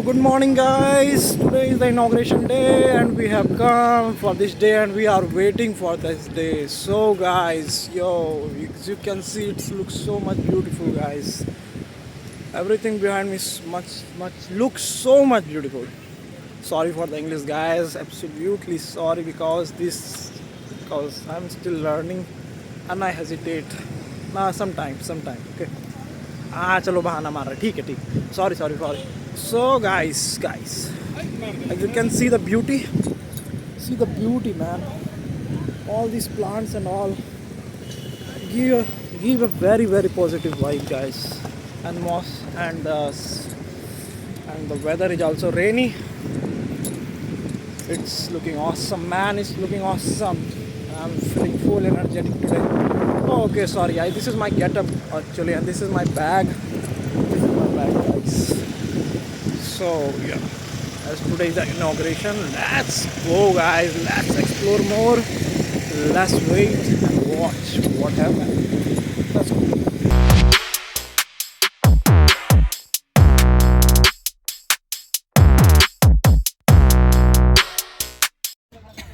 good morning, guys. Today is the inauguration day, and we have come for this day, and we are waiting for this day. So, guys, as you can see, it looks so much beautiful, guys. Everything behind me is looks so much beautiful. Sorry for the English, guys. Absolutely sorry because I'm still learning and I hesitate. Nah, sometime. Okay. चलो बहाना मार रहा ठीक है sorry so guys as you can see the beauty man, all these plants and all give a very positive vibe, guys. And the weather is also rainy. It's looking awesome, man. It's looking awesome. I'm feeling full energetic today. Oh, okay, sorry. This is my getup actually, and this is my bag. This is my bag, guys. So yeah, as today is the inauguration, let's go, guys. Let's explore more. Let's wait and watch what happens. Let's go.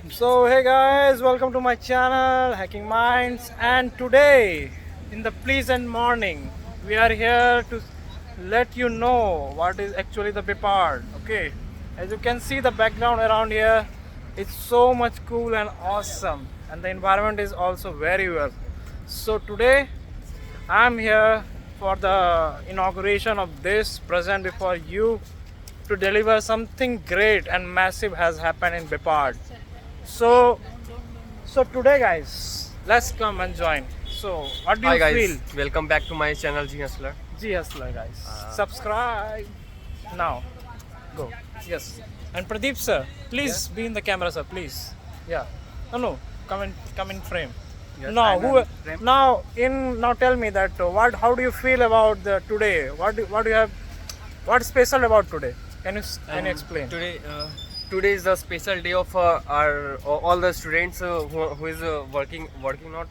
So hey guys, welcome to my channel Hacking Minds, and today in the pleasant morning we are here to let you know what is actually the Bipard. Okay, as you can see the background around here, it's so much cool and awesome, and the environment is also very well. So today I'm here for the inauguration of this present before you to deliver something great and massive has happened in Bipard. So today, guys, let's come and join. So, what do you Hi guys, feel? welcome back to my channel G Hustler. G Hustler, guys. Subscribe now. Go. Yes. And Pradeep sir, please be in the camera, sir. Please. Yeah. No. Come in frame. Yes, now, I'm in frame. now tell me that how do you feel about the today? What do you have? What's special about today? Can you explain? Today is the special day of our all the students who is working not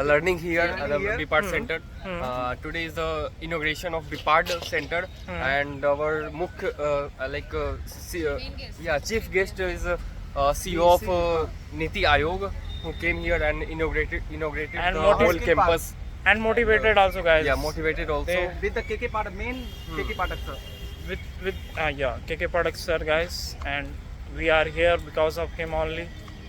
learning here at the Bipard Center. Today is the inauguration of Bipard Center, and our chief guest is CEO of Niti Ayog, who came here and inaugurated And the motiv- whole campus. And motivated also, guys. Yeah, motivated also. They- with the KK part, main KK Patak sir. with KK Products sir, guys, and we are here because of him only,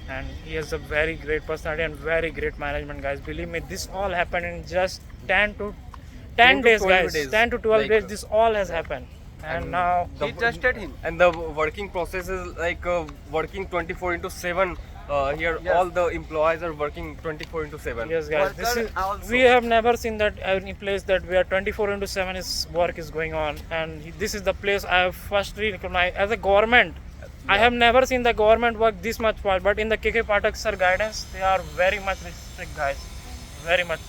and he has a very great personality and very great management, guys. Believe me, this all happened in just 10 to 10 days, 12 guys. days. 10 to 12 Like, days, this all has happened, and now He trusted him. And the working process is like working 24 into 7. Here Yes. all the employees are working 24 into 7. yes, guys, this Worker is also. we have never seen that any place that where 24 into 7 is work is going on, and this is the place I have firstly recognized as a government. I have never seen the government work this much for, but in the KK Patak sir guidance, they are very much strict, guys. Very much.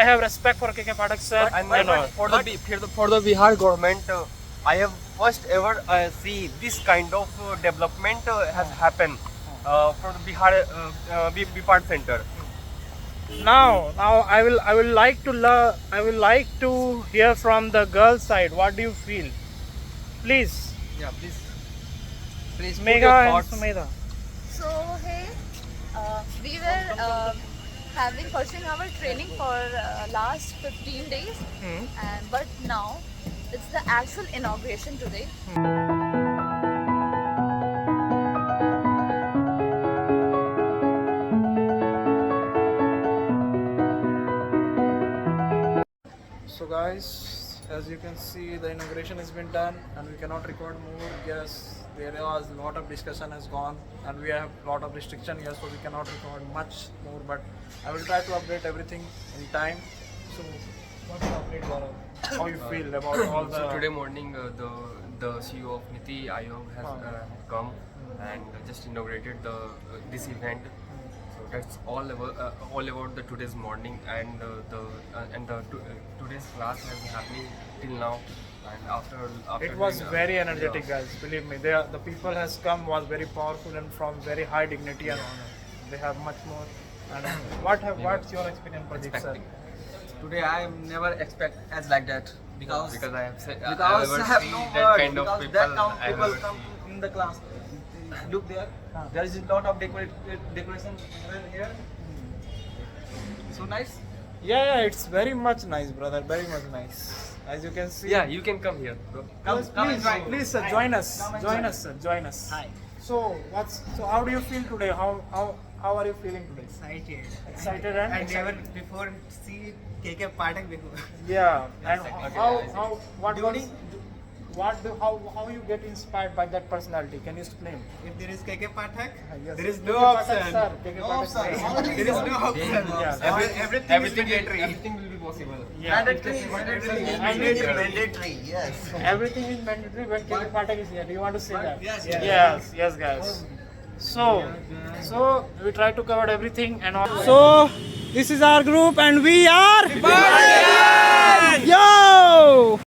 I have respect for KK Patak sir. And you know, for the Bihar government, I have first ever see this kind of development has happened for the Bipard Center. now I will like to hear from the girl side. What do you feel? Please, Yeah, please put Megha your and thoughts. Sumedha. So hey, we were pursuing our training for last 15 days, and but now it's the actual inauguration today. So guys, as you can see, the inauguration has been done and we cannot record more. Yes, there was a lot of discussion has gone and we have a lot of restriction here, so we cannot record much more, but I will try to update everything in time. So what's the update, Gaurav? How you feel about all the... So today morning, the CEO of Niti Ayog has come and just inaugurated this event. So that's all about the today's morning, and today's class has been happening till now. And after It was doing, very energetic, yeah. guys. Believe me, the people has come was very powerful and from very high dignity and honor. They have much more. And what's your experience, Pradeep sir? Today I am never expect as like that. because I have said Because I I have have seen no that word. kind of Because people. that kind of I people have come seen. in the class. Look there. There is a lot of decoration here. So nice. Yeah, it's very much nice, brother. Very much nice. As you can see. Yeah, you can come here, bro. Please, sir, join us. Come and Join join. us, sir. Join us. Hi. So how do you feel today? How are you feeling today? Excited. Excited and I never excited. before see KK Pathak before. Yeah. And Okay, how you get inspired by that personality? Can you explain? If there is KK Pathak, Yes. there is KK no Pathak, option. sir. KK No Pathak, option. sir. There is no option. Yeah. Everything will be possible. Yeah. Mandatory. Mandatory. Yes. Everything is mandatory when KK Pathak is here. Do you want to say that? Yes. Yes, guys. So we try to cover everything and all. So this is our group and we are.